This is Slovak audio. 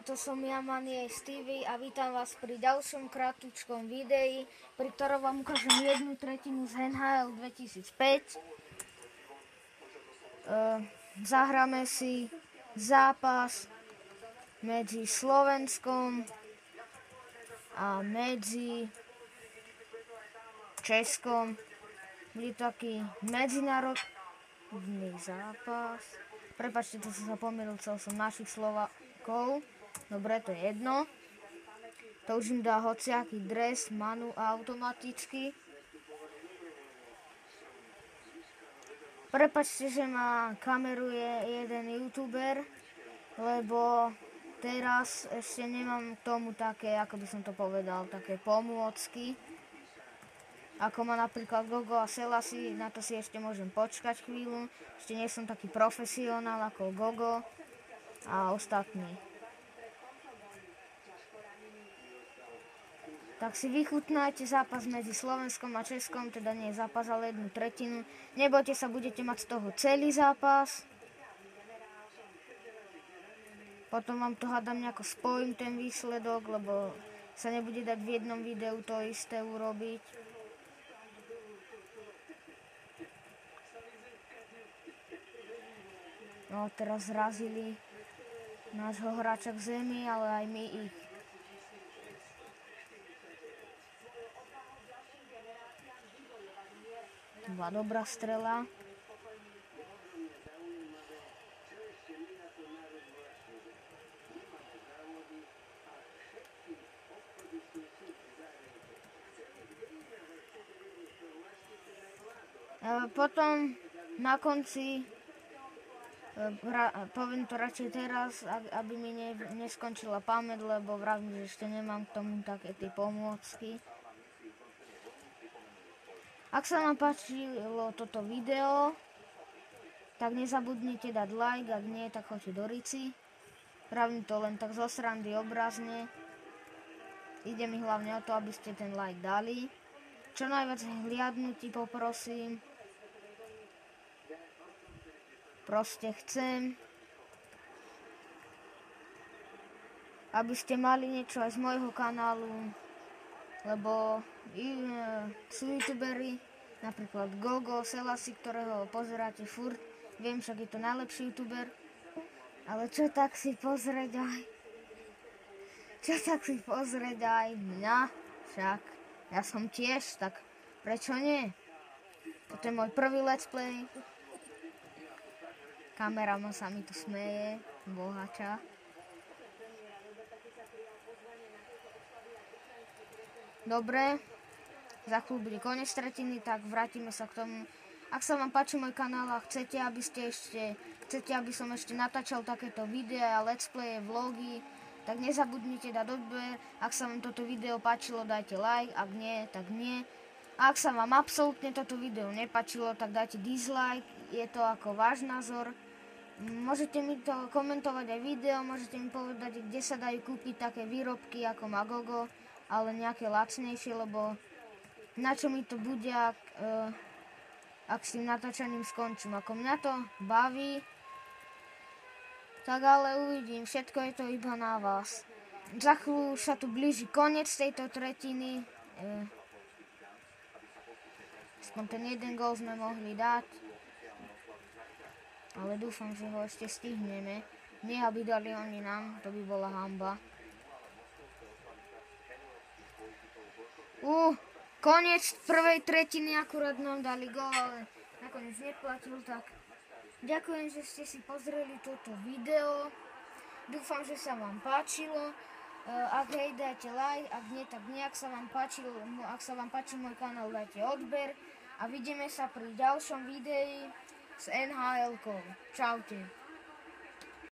To som ja, Maniej Stevie, a vítam vás pri ďalšom kratučkom videi, pri ktorom vám ukážem 1/3 z NHL 2005. Zahráme si zápas medzi Slovenskom a medzi Českom. Bude taký medzinárodný zápas. Prepáčte, to som sa pomýlil, chcel som našich Slovákov. Dobre, to je jedno. To už im dá hociaký dres, manu automaticky. Prepáčte, že ma kameruje jeden youtuber, lebo teraz ešte nemám k tomu také, ako by som to povedal, také pomôcky. Ako má napríklad Gogo a Selassie, na to si ešte môžem počkať chvíľu. Ešte nie som taký profesionál ako Gogo a ostatní. Tak si vychutnáte zápas medzi Slovenskom a Českom, teda nie je zápas, ale 1/3. Nebojte sa, budete mať z toho celý zápas. Potom vám to hádam nejako spojím ten výsledok, lebo sa nebude dať v jednom videu to isté urobiť. No, teraz zrazili nášho hráča k zemi, ale aj my ich. Bola dobrá strela. Potom na konci poviem to radšej teraz, aby mi neskončila pamäť, lebo vravím, že ešte nemám k tomu také tie pomôcky. Ak sa vám páčilo toto video, tak nezabudnite dať like, ak nie, tak choďte do Rici. Vravím to len tak zo srandy obrazne. Ide mi hlavne o to, aby ste ten like dali. Čo najviac hliadnutí poprosím. Proste chcem, aby ste mali niečo aj z môjho kanálu, lebo sú youtuberi, napríklad Gogo, Selassie, ktorého pozeráte furt, viem, však je to najlepší youtuber, ale čo tak si pozrieť aj mňa, však ja som tiež, tak prečo nie? Toto je môj prvý let's play. Kameraman sa mi tu smeje, bohača. Dobre, za chvíľu bude koniec tretiny, tak vrátime sa k tomu. Ak sa vám páči môj kanál a chcete, aby som ešte natáčal takéto videá, let's play, vlogy, tak nezabudnite dať odber. Ak sa vám toto video páčilo, dajte like, ak nie, tak nie. A ak sa vám absolútne toto video nepáčilo, tak dajte dislike, je to ako váš názor. Môžete mi to komentovať aj video, môžete mi povedať, kde sa dajú kúpiť také výrobky ako má Gogo, ale nejaké lacnejšie, lebo na čo mi to bude, ak s tým natáčaním skončím. Ako mňa to baví, tak ale uvidím, všetko je to iba na vás. Za chvíľu sa tu blíži koniec tejto tretiny. Aspoň ten jeden gól sme mohli dať. Ale dúfam, že ho ešte stihneme. Nie, aby dali oni nám, to by bola hanba. Koniec prvej tretiny, akurát nám dali gól, ale nakoniec neplatil, tak ďakujem, že ste si pozreli toto video. Dúfam, že sa vám páčilo. Ak hej, dajte like, ak nie, tak nie. Ak sa vám páči môj kanál, dajte odber. A vidíme sa pri ďalšom videi s NHL-kou. Čaute.